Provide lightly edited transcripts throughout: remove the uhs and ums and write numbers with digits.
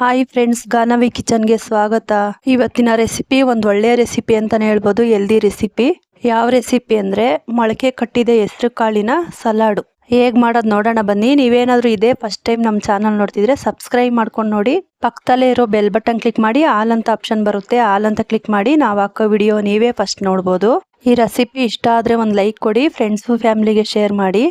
Hi friends, Ganavi ಕಿಚನ್ಗೆ ಸ್ವಾಗತ. ಇವತ್ತಿನ recipe ಒಂದು ಒಳ್ಳೆಯ ರೆಸಿಪಿ ಅಂತಾನೆ ಹೇಳ್ಬೋದು. Healthy recipe. ಯಾವ ರೆಸಿಪಿ ಅಂದ್ರೆ ಮೊಳಕೆ ಕಟ್ಟಿದ ಹೆಸರು ಕಾಳಿನ ಸಲಾಡು. ಹೇಗ್ ಮಾಡೋದು ನೋಡೋಣ ಬನ್ನಿ. ನೀವೇನಾದ್ರೂ ಇದೇ ಫಸ್ಟ್ ಟೈಮ್ ನಮ್ಮ ಚಾನಲ್ ನೋಡ್ತಿದ್ರೆ ಸಬ್ಸ್ಕ್ರೈಬ್ ಮಾಡ್ಕೊಂಡು ನೋಡಿ. ಪಕ್ಕದಲ್ಲೇ ಇರೋ ಬೆಲ್ ಬಟನ್ ಕ್ಲಿಕ್ ಮಾಡಿ, ಆಲ್ ಅಂತ ಆಪ್ಷನ್ ಬರುತ್ತೆ, ಆಲ್ ಅಂತ ಕ್ಲಿಕ್ ಮಾಡಿ ನಾವು ಹಾಕೋ ವಿಡಿಯೋ ನೀವೇ ಫಸ್ಟ್ ನೋಡ್ಬೋದು. ಈ ರೆಸಿಪಿ ಇಷ್ಟ ಆದ್ರೆ ಒಂದು ಲೈಕ್ ಕೊಡಿ, ಫ್ರೆಂಡ್ಸು ಫ್ಯಾಮಿಲಿಗೆ ಶೇರ್ ಮಾಡಿ.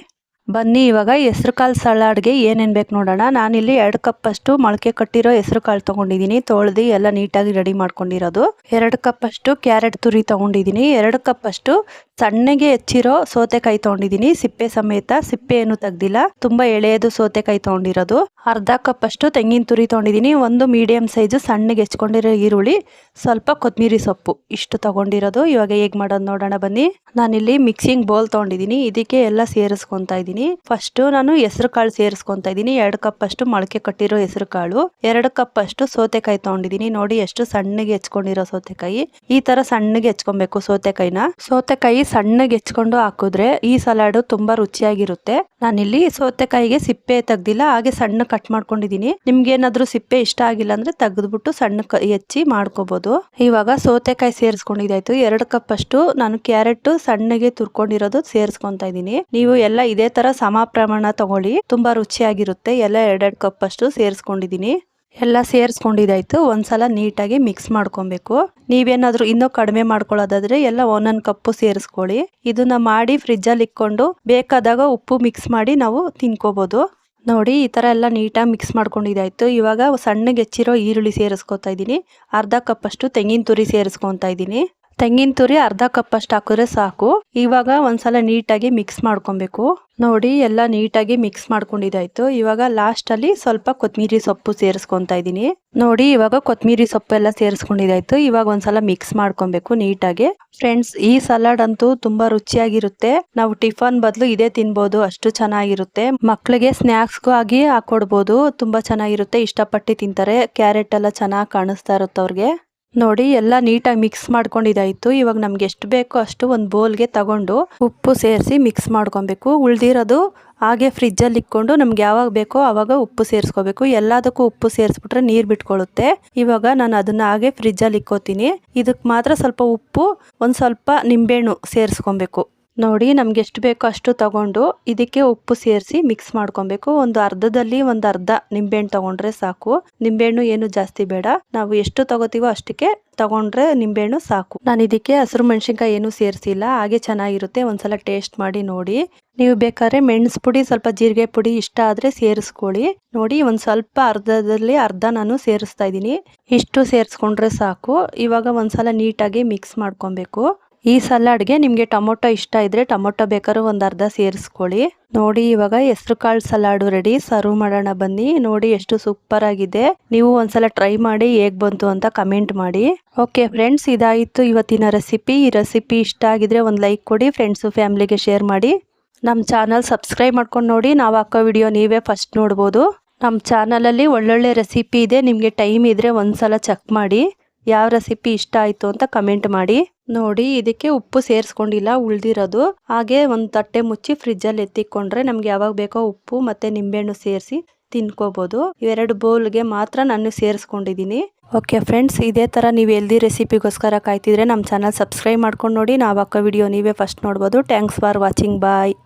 ಬನ್ನಿ ಇವಾಗ ಹೆಸರು ಕಾಳು ಸಲಾಡ್ಗೆ ಏನೇನು ಬೇಕು ನೋಡೋಣ. ನಾನಿಲ್ಲಿ 2 ಕಪ್ ಅಷ್ಟು ಮೊಳಕೆ ಕಟ್ಟಿರೋ ಹೆಸರು ಕಾಳು ತೊಗೊಂಡಿದ್ದೀನಿ. ತೊಳೆದು ಎಲ್ಲ ನೀಟಾಗಿ ರೆಡಿ ಮಾಡ್ಕೊಂಡಿರೋದು. 2 ಕಪ್ ಅಷ್ಟು ಕ್ಯಾರೆಟ್ ತುರಿ ತೊಗೊಂಡಿದ್ದೀನಿ. 2 ಕಪ್ ಅಷ್ಟು ಸಣ್ಣಗೆ ಹೆಚ್ಚಿರೋ ಸೌತೆಕಾಯಿ ತೊಗೊಂಡಿದ್ದೀನಿ, ಸಿಪ್ಪೆ ಸಮೇತ. ಸಿಪ್ಪೆ ಏನು ತೆಗ್ದಿಲ್ಲ, ತುಂಬಾ ಎಳೆಯದು ಸೌತೆಕಾಯಿ ತೊಗೊಂಡಿರೋದು. 1/2 ಕಪ್ ಅಷ್ಟು ತೆಂಗಿನ ತುರಿ ತೊಗೊಂಡಿದ್ದೀನಿ. ಒಂದು ಮೀಡಿಯಂ ಸೈಜು ಸಣ್ಣಗೆ ಹೆಚ್ಕೊಂಡಿರೋ ಈರುಳ್ಳಿ, ಸ್ವಲ್ಪ ಕೊತ್ತಂಬರಿ ಸೊಪ್ಪು, ಇಷ್ಟು ತಗೊಂಡಿರೋದು. ಇವಾಗ ಹೇಗ್ ಮಾಡೋದು ನೋಡೋಣ ಬನ್ನಿ. ನಾನಿಲ್ಲಿ ಮಿಕ್ಸಿಂಗ್ ಬೌಲ್ ತೊಗೊಂಡಿದ್ದೀನಿ. ಇದಕ್ಕೆ ಎಲ್ಲ ಸೇರಿಸ್ಕೊಂತಾ ಇದ್ದೀನಿ. ಫಸ್ಟ್ ನಾನು ಹೆಸರು ಕಾಳು ಸೇರಿಸ್ಕೊಂತಾ ಇದ್ದೀನಿ. 2 ಕಪ್ ಅಷ್ಟು ಮೊಳಕೆ ಕಟ್ಟಿರೋ ಹೆಸರು ಕಾಳು, 2 ಕಪ್ ಅಷ್ಟು ಸೌತೆಕಾಯಿ ತೊಗೊಂಡಿದ್ದೀನಿ. ನೋಡಿ ಎಷ್ಟು ಸಣ್ಣಗೆ ಹೆಚ್ಕೊಂಡಿರೋ ಸೌತೆಕಾಯಿ. ಈ ತರ ಸಣ್ಣಗೆ ಹೆಚ್ಕೊಬೇಕು ಸೌತೆಕಾಯಿನ. ಸೌತೆಕಾಯಿ ಸಣ್ಣಗೆ ಹೆಚ್ಕೊಂಡು ಹಾಕಿದ್ರೆ ಈ ಸಲಾಡು ತುಂಬಾ ರುಚಿಯಾಗಿರುತ್ತೆ. ನಾನಿಲ್ಲಿ ಸೌತೆಕಾಯಿಗೆ ಸಿಪ್ಪೆ ತೆಗ್ದಿಲ್ಲ, ಹಾಗೆ ಸಣ್ಣ ಕಟ್ ಮಾಡ್ಕೊಂಡಿದ್ದೀನಿ. ನಿಮ್ಗೆ ಏನಾದ್ರೂ ಸಿಪ್ಪೆ ಇಷ್ಟ ಆಗಿಲ್ಲ ಅಂದ್ರೆ ತೆಗೆದ್ಬಿಟ್ಟು ಸಣ್ಣ ಹೆಚ್ಚಿ ಮಾಡ್ಕೋಬಹುದು. ಇವಾಗ ಸೌತೆಕಾಯಿ ಸೇರಿಸ್ಕೊಂಡಿದ್ದಾಯ್ತು. 2 ಕಪ್ ಅಷ್ಟು ನಾನು ಕ್ಯಾರೆಟ್ ಸಣ್ಣಗೆ ತುರ್ಕೊಂಡಿರೋದು ಸೇರಿಸ್ಕೊಂತಾ ಇದ್ದೀನಿ. ನೀವು ಎಲ್ಲ ಇದೇ ತರ ಸಮ ಪ್ರಮಾಣ ತಗೊಳ್ಳಿ, ತುಂಬಾ ರುಚಿಯಾಗಿರುತ್ತೆ. ಎಲ್ಲ 2 ಕಪ್ ಅಷ್ಟು ಸೇರಿಸ್ಕೊಂಡಿದ್ದೀನಿ. ಎಲ್ಲ ಸೇರಿಸ್ಕೊಂಡಿದ್ದಾಯ್ತು. ಒಂದ್ಸಲ ನೀಟಾಗಿ ಮಿಕ್ಸ್ ಮಾಡ್ಕೊಬೇಕು. ನೀವೇನಾದ್ರೂ ಇನ್ನೂ ಕಡಿಮೆ ಮಾಡ್ಕೊಳ್ಳೋದಾದ್ರೆ ಎಲ್ಲ 1 ಕಪ್ಪು ಸೇರಿಸ್ಕೊಳ್ಳಿ. ಇದನ್ನ ಮಾಡಿ ಫ್ರಿಜ್ ಅಲ್ಲಿ ಇಟ್ಕೊಂಡು ಬೇಕಾದಾಗ ಉಪ್ಪು ಮಿಕ್ಸ್ ಮಾಡಿ ನಾವು ತಿನ್ಕೋಬಹುದು. ನೋಡಿ ಈ ತರ ಎಲ್ಲ ನೀಟಾಗಿ ಮಿಕ್ಸ್ ಮಾಡ್ಕೊಂಡಿದ್ದಾಯ್ತು. ಇವಾಗ ಸಣ್ಣಗೆ ಹೆಚ್ಚಿರೋ ಈರುಳ್ಳಿ ಸೇರಿಸ್ಕೊತಾ ಇದ್ದೀನಿ. 1/2 ಕಪ್ ಅಷ್ಟು ತೆಂಗಿನ ತುರಿ ಸೇರಿಸ್ಕೊಂತಾ ಇದ್ದೀನಿ. ತೆಂಗಿನ ತುರಿ 1/2 ಕಪ್ ಅಷ್ಟು ಹಾಕಿದ್ರೆ ಸಾಕು. ಇವಾಗ ಒಂದ್ಸಲ ನೀಟಾಗಿ ಮಿಕ್ಸ್ ಮಾಡ್ಕೊಬೇಕು. ನೋಡಿ ಎಲ್ಲ ನೀಟಾಗಿ ಮಿಕ್ಸ್ ಮಾಡ್ಕೊಂಡಿದ್ದಾಯ್ತು. ಇವಾಗ ಲಾಸ್ಟ್ ಅಲ್ಲಿ ಸ್ವಲ್ಪ ಕೊತ್ತಂಬರಿ ಸೊಪ್ಪು ಸೇರಿಸ್ಕೊಂತಾ ಇದ್ದೀನಿ. ನೋಡಿ ಇವಾಗ ಕೊತ್ತಂಬರಿ ಸೊಪ್ಪು ಎಲ್ಲ ಸೇರಿಸ್ಕೊಂಡಿದ್ದಾಯ್ತು. ಇವಾಗ ಒಂದ್ಸಲ ಮಿಕ್ಸ್ ಮಾಡ್ಕೊಬೇಕು ನೀಟಾಗಿ. ಫ್ರೆಂಡ್ಸ್, ಈ ಸಲಾಡ್ ಅಂತೂ ತುಂಬಾ ರುಚಿಯಾಗಿರುತ್ತೆ. ನಾವು ಟಿಫನ್ ಬದಲು ಇದೇ ತಿನ್ಬೋದು, ಅಷ್ಟು ಚೆನ್ನಾಗಿರುತ್ತೆ. ಮಕ್ಕಳಿಗೆ ಸ್ನಾಕ್ಸ್ಗೂ ಆಗಿ ಹಾಕೊಡ್ಬೋದು, ತುಂಬಾ ಚೆನ್ನಾಗಿರುತ್ತೆ. ಇಷ್ಟಪಟ್ಟು ತಿಂತಾರೆ. ಕ್ಯಾರೆಟ್ ಎಲ್ಲ ಚೆನ್ನಾಗಿ ಕಾಣಿಸ್ತಾ ಇರುತ್ತೆ ಅವ್ರಿಗೆ. ನೋಡಿ ಎಲ್ಲ ನೀಟಾಗಿ ಮಿಕ್ಸ್ ಮಾಡ್ಕೊಂಡಿದ್ದಾಯ್ತು. ಇವಾಗ ನಮ್ಗೆ ಎಷ್ಟು ಬೇಕೋ ಅಷ್ಟು ಒಂದು ಬೌಲ್ಗೆ ತಗೊಂಡು ಉಪ್ಪು ಸೇರಿಸಿ ಮಿಕ್ಸ್ ಮಾಡ್ಕೊಬೇಕು. ಉಳ್ದಿರೋದು ಹಾಗೆ ಫ್ರಿಜ್ಜಲ್ಲಿ ಇಟ್ಕೊಂಡು ನಮ್ಗೆ ಯಾವಾಗ ಬೇಕೋ ಆವಾಗ ಉಪ್ಪು ಸೇರಿಸ್ಕೋಬೇಕು. ಎಲ್ಲದಕ್ಕೂ ಉಪ್ಪು ಸೇರಿಸ್ಬಿಟ್ರೆ ನೀರು ಬಿಟ್ಕೊಳ್ಳುತ್ತೆ. ಇವಾಗ ನಾನು ಅದನ್ನ ಹಾಗೆ ಫ್ರಿಜ್ಜಲ್ಲಿ ಇಕ್ಕೋತೀನಿ. ಇದಕ್ಕೆ ಮಾತ್ರ ಸ್ವಲ್ಪ ಉಪ್ಪು, ಒಂದು ಸ್ವಲ್ಪ ನಿಂಬೆಹಣ್ಣು ಸೇರಿಸ್ಕೊಬೇಕು. ನೋಡಿ ನಮ್ಗೆ ಎಷ್ಟು ಬೇಕೋ ಅಷ್ಟು ತಗೊಂಡು ಇದಕ್ಕೆ ಉಪ್ಪು ಸೇರಿಸಿ ಮಿಕ್ಸ್ ಮಾಡ್ಕೊಬೇಕು. ಒಂದು ಅರ್ಧದಲ್ಲಿ ಒಂದು ಅರ್ಧ ನಿಂಬೆಹಣ್ಣು ತಗೊಂಡ್ರೆ ಸಾಕು. ನಿಂಬೆಹಣ್ಣು ಏನು ಜಾಸ್ತಿ ಬೇಡ, ನಾವು ಎಷ್ಟು ತಗೋತೀವೋ ಅಷ್ಟಕ್ಕೆ ತಗೊಂಡ್ರೆ ನಿಂಬೆಹಣ್ಣು ಸಾಕು. ನಾನು ಇದಕ್ಕೆ ಹಸಿರು ಮೆಣಸಿನ್ಕಾಯಿ ಏನು ಸೇರಿಸಿಲ್ಲ, ಹಾಗೆ ಚೆನ್ನಾಗಿರುತ್ತೆ. ಒಂದ್ಸಲ ಟೇಸ್ಟ್ ಮಾಡಿ ನೋಡಿ. ನೀವು ಬೇಕಾದ್ರೆ ಮೆಣಸು ಪುಡಿ, ಸ್ವಲ್ಪ ಜೀರಿಗೆ ಪುಡಿ ಇಷ್ಟ ಆದ್ರೆ ಸೇರಿಸ್ಕೊಳ್ಳಿ. ನೋಡಿ ಒಂದ್ ಸ್ವಲ್ಪ ಅರ್ಧದಲ್ಲಿ ಅರ್ಧ ನಾನು ಸೇರಿಸ್ತಾ ಇದ್ದೀನಿ. ಇಷ್ಟು ಸೇರಿಸ್ಕೊಂಡ್ರೆ ಸಾಕು. ಇವಾಗ ಒಂದ್ಸಲ ನೀಟಾಗಿ ಮಿಕ್ಸ್ ಮಾಡ್ಕೊಬೇಕು. ಈ ಸಲಾಡ್ಗೆ ನಿಮ್ಗೆ ಟೊಮೊಟೊ ಇಷ್ಟ ಇದ್ರೆ ಟೊಮೊಟೊ ಬೇಕಾದ್ರೂ ಒಂದು ಅರ್ಧ ಸೇರಿಸ್ಕೊಳ್ಳಿ. ನೋಡಿ ಇವಾಗ ಹೆಸರು ಕಾಳು ಸಲಾಡು ರೆಡಿ. ಸರ್ವ್ ಮಾಡೋಣ ಬನ್ನಿ. ನೋಡಿ ಎಷ್ಟು ಸೂಪರ್ ಆಗಿದೆ. ನೀವು ಒಂದ್ಸಲ ಟ್ರೈ ಮಾಡಿ ಹೇಗ್ ಬಂತು ಅಂತ ಕಮೆಂಟ್ ಮಾಡಿ. ಓಕೆ ಫ್ರೆಂಡ್ಸ್, ಇದಾಯಿತು ಇವತ್ತಿನ ರೆಸಿಪಿ. ಈ ರೆಸಿಪಿ ಇಷ್ಟ ಆಗಿದ್ರೆ ಒಂದು ಲೈಕ್ ಕೊಡಿ, ಫ್ರೆಂಡ್ಸು ಫ್ಯಾಮಿಲಿಗೆ ಶೇರ್ ಮಾಡಿ. ನಮ್ಮ ಚಾನಲ್ ಸಬ್ಸ್ಕ್ರೈಬ್ ಮಾಡ್ಕೊಂಡು ನೋಡಿ. ನಾವು ಹಾಕೋ ವಿಡಿಯೋ ನೀವೇ ಫಸ್ಟ್ ನೋಡ್ಬೋದು. ನಮ್ಮ ಚಾನಲಲ್ಲಿ ಒಳ್ಳೊಳ್ಳೆ ರೆಸಿಪಿ ಇದೆ. ನಿಮಗೆ ಟೈಮ್ ಇದ್ರೆ ಒಂದ್ಸಲ ಚೆಕ್ ಮಾಡಿ. ಯಾವ ರೆಸಿಪಿ ಇಷ್ಟ ಆಯಿತು ಅಂತ ಕಮೆಂಟ್ ಮಾಡಿ. ನೋಡಿ ಇದಕ್ಕೆ ಉಪ್ಪು ಸೇರಿಸ್ಕೊಂಡಿಲ್ಲ, ಉಳ್ದಿರೋದು. ಹಾಗೆ ಒಂದು ತಟ್ಟೆ ಮುಚ್ಚಿ ಫ್ರಿಜ್ಜಲ್ಲಿ ಎತ್ತಿಕೊಂಡ್ರೆ ನಮ್ಗೆ ಯಾವಾಗ ಬೇಕೋ ಉಪ್ಪು ಮತ್ತೆ ನಿಂಬೆಹಣ್ಣು ಸೇರಿಸಿ ತಿನ್ಕೋಬಹುದು. 2 ಬೌಲ್ಗೆ ಮಾತ್ರ ನಾನು ಸೇರಿಸ್ಕೊಂಡಿದ್ದೀನಿ. ಓಕೆ ಫ್ರೆಂಡ್ಸ್, ಇದೇ ಥರ ನೀವು ಹೆಲ್ದಿ ರೆಸಿಪಿಗೋಸ್ಕರ ಕಾಯ್ತಿದ್ರೆ ನಮ್ಮ ಚಾನಲ್ ಸಬ್ಸ್ಕ್ರೈಬ್ ಮಾಡ್ಕೊಂಡು ನೋಡಿ. ನಾವು ಹಾಕೋ ವಿಡಿಯೋ ನೀವೇ ಫಸ್ಟ್ ನೋಡ್ಬೋದು. Thanks for watching. ಬಾಯ್.